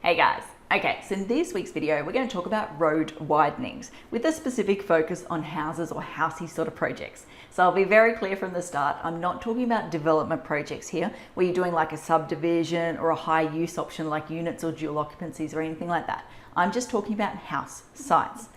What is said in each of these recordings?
Hey guys, okay, so in this week's video, we're going to talk about road widenings with a specific focus on houses or housey sort of projects. So I'll be very clear from the start, I'm not talking about development projects here where you're doing like a subdivision or a high use option like units or dual occupancies or anything like that. I'm just talking about house sites.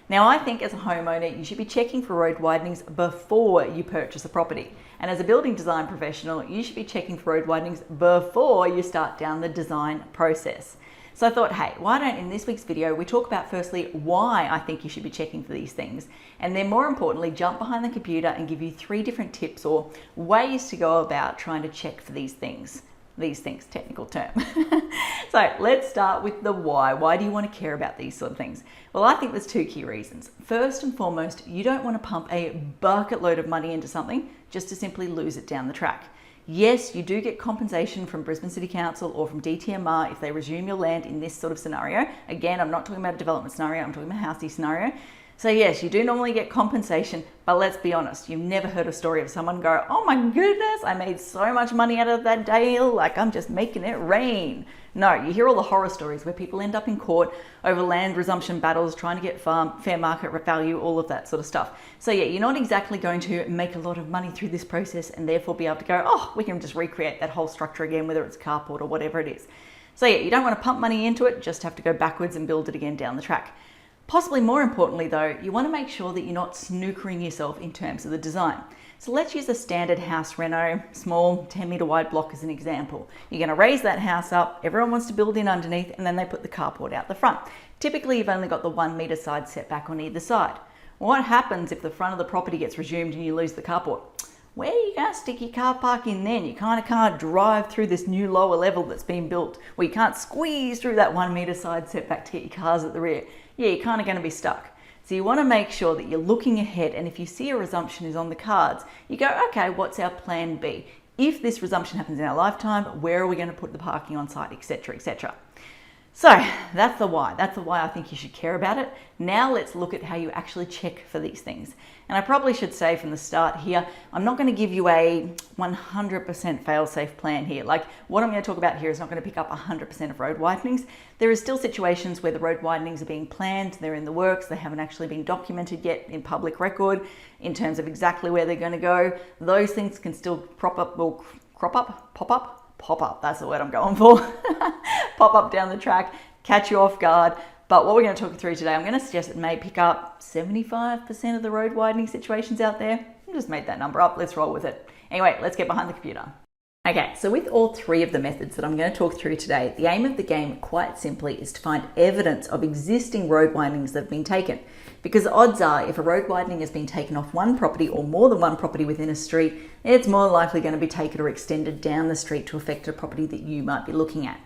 Now, I think as a homeowner, you should be checking for road widenings before you purchase a property. And as a building design professional, you should be checking for road widenings before you start down the design process. So I thought, hey, why don't in this week's video, we talk about firstly why I think you should be checking for these things. And then more importantly, jump behind the computer and give you 3 different tips or ways to go about trying to check for these things. Technical term. So let's start with the why. Why do you want to care about these sort of things? Well, I think there's 2 key reasons. First and foremost, you don't want to pump a bucket load of money into something just to simply lose it down the track. Yes, you do get compensation from Brisbane City Council or from DTMR if they resume your land in this sort of scenario. Again, I'm not talking about a development scenario, I'm talking about a housey scenario. So yes, you do normally get compensation, but let's be honest, you've never heard a story of someone go, oh my goodness, I made so much money out of that deal, like I'm just making it rain. No, you hear all the horror stories where people end up in court over land resumption battles, trying to get fair market value, all of that sort of stuff. So yeah, you're not exactly going to make a lot of money through this process and therefore be able to go, oh, we can just recreate that whole structure again, whether it's carport or whatever it is. So yeah, you don't want to pump money into it, just have to go backwards and build it again down the track. Possibly more importantly though, you want to make sure that you're not snookering yourself in terms of the design. So let's use a standard house reno, small 10-meter wide block as an example. You're going to raise that house up, everyone wants to build in underneath, and then they put the carport out the front. Typically you've only got the 1 meter side setback on either side. What happens if the front of the property gets resumed and you lose the carport? Where are you going to stick your car park in then? You kind of can't drive through this new lower level that's been built, where you can't squeeze through that 1 meter side setback to get your cars at the rear. Yeah, you're kind of going to be stuck. So you want to make sure that you're looking ahead, and if you see a resumption is on the cards, you go, okay, what's our plan B? If this resumption happens in our lifetime, where are we going to put the parking on site, etc., etc. So that's the why. That's the why I think you should care about it. Now let's look at how you actually check for these things. And I probably should say from the start here, I'm not going to give you a 100% fail-safe plan here. Like what I'm going to talk about here is not going to pick up 100% of road widenings. There are still situations where the road widenings are being planned, they're in the works, they haven't actually been documented yet in public record in terms of exactly where they're going to go. Those things can still pop up, that's the word I'm going for, pop up down the track, catch you off guard. But what we're going to talk through today, I'm going to suggest it may pick up 75% of the road widening situations out there. I just made that number up, let's roll with it. Anyway, let's get behind the computer. Okay, so with all 3 of the methods that I'm going to talk through today, the aim of the game quite simply is to find evidence of existing road widenings that have been taken. Because odds are, if a road widening has been taken off one property or more than one property within a street, it's more likely going to be taken or extended down the street to affect a property that you might be looking at.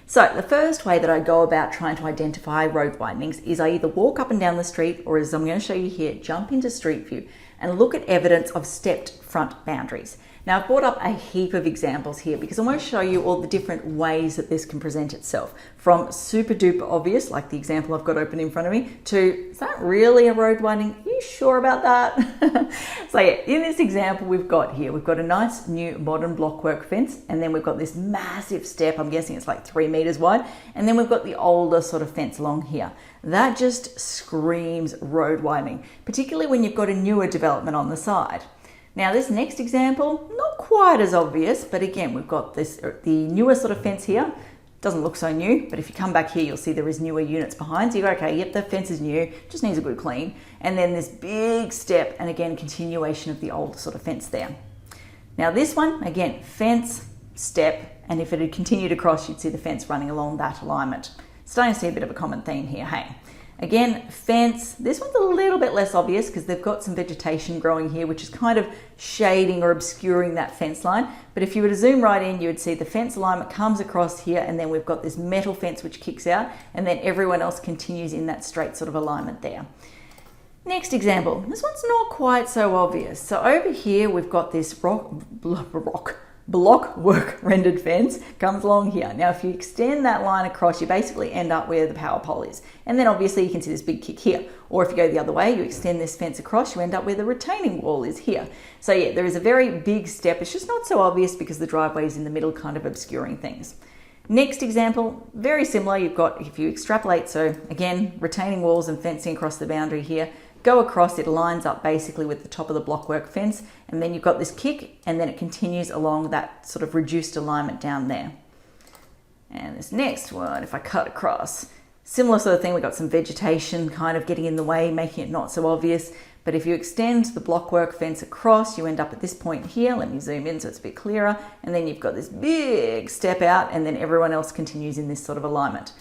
So the first way that I go about trying to identify road widenings is I either walk up and down the street, or as I'm going to show you here, jump into Street View and look at evidence of stepped front boundaries. Now I've brought up a heap of examples here because I want to show you all the different ways that this can present itself. From super duper obvious, like the example I've got open in front of me, to, is that really a road widening? Are you sure about that? So yeah, in this example we've got a nice new modern blockwork fence, and then we've got this massive step, I'm guessing it's like 3 meters wide, and then we've got the older sort of fence along here. That just screams road widening, particularly when you've got a newer development on the side. Now this next example, not quite as obvious, but again, we've got the newer sort of fence here. Doesn't look so new, but if you come back here, you'll see there is newer units behind. So you go, okay, yep, the fence is new, just needs a good clean. And then this big step, and again, continuation of the old sort of fence there. Now this one, again, fence, step, and if it had continued across, you'd see the fence running along that alignment. Starting to see a bit of a common theme here, hey? Again, fence, this one's a little bit less obvious because they've got some vegetation growing here, which is kind of shading or obscuring that fence line. But if you were to zoom right in, you would see the fence alignment comes across here, and then we've got this metal fence which kicks out, and then everyone else continues in that straight sort of alignment there. Next example, this one's not quite so obvious. So over here, we've got this blockwork rendered fence comes along here. Now, if you extend that line across, you basically end up where the power pole is. And then obviously you can see this big kick here. Or if you go the other way, you extend this fence across, you end up where the retaining wall is here. So yeah, there is a very big step. It's just not so obvious because the driveway is in the middle, kind of obscuring things. Next example, very similar. You've got, if you extrapolate, so again, retaining walls and fencing across the boundary here, go across, it lines up basically with the top of the blockwork fence, and then you've got this kick, and then it continues along that sort of reduced alignment down there. And this next one, if I cut across, similar sort of thing, we've got some vegetation kind of getting in the way, making it not so obvious. But if you extend the blockwork fence across, you end up at this point here. Let me zoom in so it's a bit clearer. And then you've got this big step out, and then everyone else continues in this sort of alignment.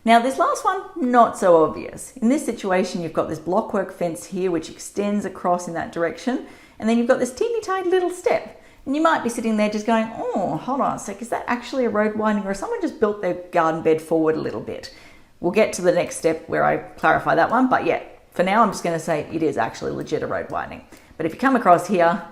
Now this last one, not so obvious. In this situation, you've got this blockwork fence here, which extends across in that direction. And then you've got this teeny tiny little step. And you might be sitting there just going, oh, hold on a sec, is that actually a road widening, or someone just built their garden bed forward a little bit? We'll get to the next step where I clarify that one, but yeah, for now I'm just going to say it is actually legit a road widening. But if you come across here,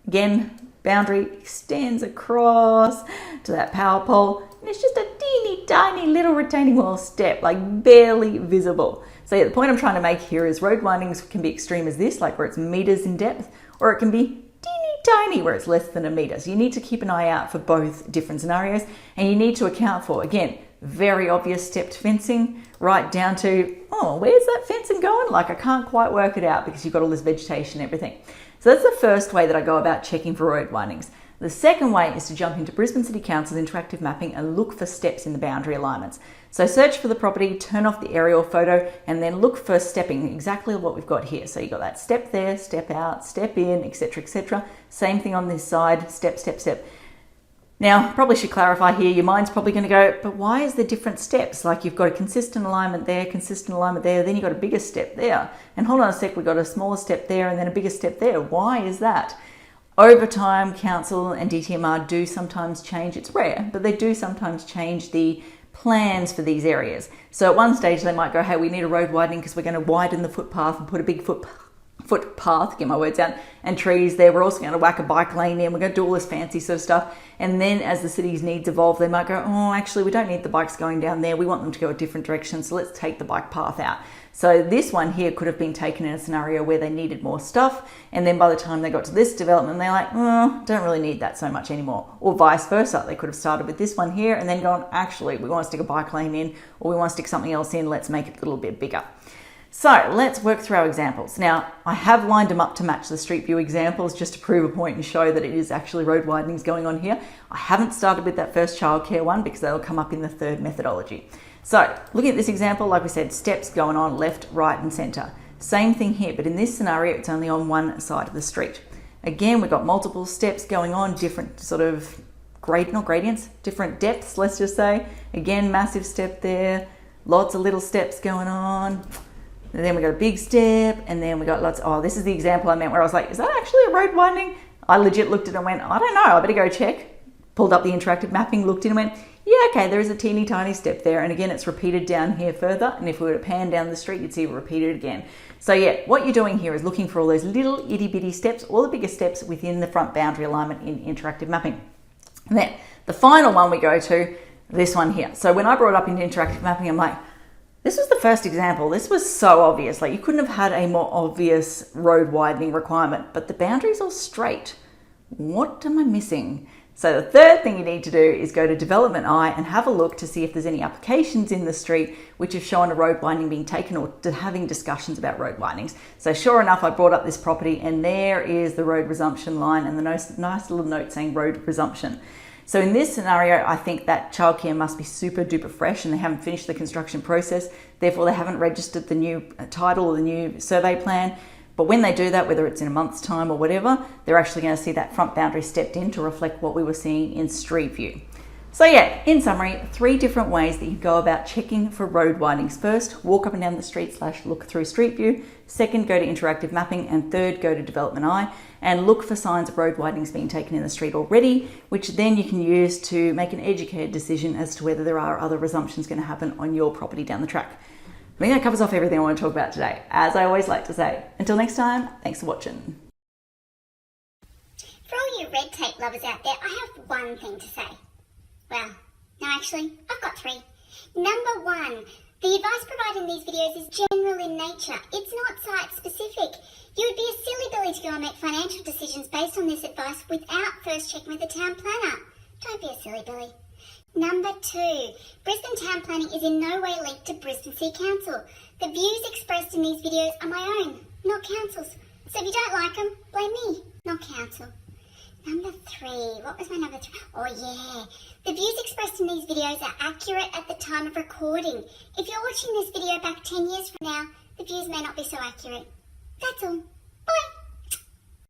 again, boundary extends across to that power pole, and it's just a teeny tiny little retaining wall step, like barely visible. So yeah, the point I'm trying to make here is road windings can be extreme as this, like where it's meters in depth, or it can be teeny tiny where it's less than a meter. So you need to keep an eye out for both different scenarios, and you need to account for, again, very obvious stepped fencing, right down to, oh, where's that fencing going? Like I can't quite work it out because you've got all this vegetation and everything. So that's the first way that I go about checking for road windings. The second way is to jump into Brisbane City Council's interactive mapping and look for steps in the boundary alignments. So search for the property, turn off the aerial photo, and then look for stepping, exactly what we've got here. So you've got that step there, step out, step in, etc., etc. Same thing on this side, step, step, step. Now, probably should clarify here, your mind's probably going to go, but why is there different steps? Like you've got a consistent alignment there, then you've got a bigger step there. And hold on a sec, we've got a smaller step there and then a bigger step there. Why is that? Over time, council and DTMR do sometimes change, it's rare, but they do sometimes change the plans for these areas. So at one stage they might go, hey, we need a road widening because we're going to widen the footpath and put a big footpath, get my words out, and trees there. We're also going to whack a bike lane in. We're going to do all this fancy sort of stuff. And then as the city's needs evolve, they might go, oh, actually, we don't need the bikes going down there. We want them to go a different direction. So let's take the bike path out. So this one here could have been taken in a scenario where they needed more stuff. And then by the time they got to this development, they're like, oh, don't really need that so much anymore. Or vice versa. They could have started with this one here and then gone, actually, we want to stick a bike lane in, or we want to stick something else in. Let's make it a little bit bigger. So let's work through our examples. Now, I have lined them up to match the Street View examples just to prove a point and show that it is actually road widenings going on here. I haven't started with that first childcare one because that'll come up in the third methodology. So looking at this example, like we said, steps going on left, right, and center. Same thing here, but in this scenario, it's only on one side of the street. Again, we've got multiple steps going on, different sort of not gradients, different depths, let's just say. Again, massive step there, lots of little steps going on. And then we got a big step, and then we got lots. Oh, this is the example I meant where I was like, is that actually a road widening? I legit looked at it and went, I don't know, I better go check. Pulled up the interactive mapping, looked in and went, yeah, okay, there is a teeny tiny step there. And again, it's repeated down here further. And if we were to pan down the street, you'd see it repeated again. So yeah, what you're doing here is looking for all those little itty bitty steps, all the bigger steps within the front boundary alignment in interactive mapping. And then the final one we go to, this one here. So when I brought up into interactive mapping, I'm like, this was the first example. This was so obvious. Like you couldn't have had a more obvious road widening requirement, but the boundary's all straight. What am I missing? So the third thing you need to do is go to Development Eye and have a look to see if there's any applications in the street which have shown a road widening being taken or having discussions about road windings. So sure enough, I brought up this property and there is the road resumption line and the nice little note saying road resumption. So in this scenario, I think that childcare must be super duper fresh and they haven't finished the construction process. Therefore, they haven't registered the new title or the new survey plan. But when they do that, whether it's in a month's time or whatever, they're actually going to see that front boundary stepped in to reflect what we were seeing in Street View. So yeah, in summary, 3 different ways that you go about checking for road windings. First, walk up and down the street / look through Street View. Second, go to interactive mapping. And third, go to Development Eye and look for signs of road windings being taken in the street already, which then you can use to make an educated decision as to whether there are other resumptions going to happen on your property down the track. I think that covers off everything I want to talk about today. As I always like to say, until next time, thanks for watching. For all you red tape lovers out there, I have one thing to say. Well, no, actually, I've got 3. Number 1, the advice provided in these videos is general in nature. It's not site specific. You would be a silly billy to go and make financial decisions based on this advice without first checking with the town planner. Don't be a silly billy. Number 2, Brisbane Town Planning is in no way linked to Brisbane City Council. The views expressed in these videos are my own, not Council's. So if you don't like them, blame me, not Council. Number 3, what was my number 3? Oh yeah, the views expressed in these videos are accurate at the time of recording. If you're watching this video back 10 years from now, the views may not be so accurate. That's all.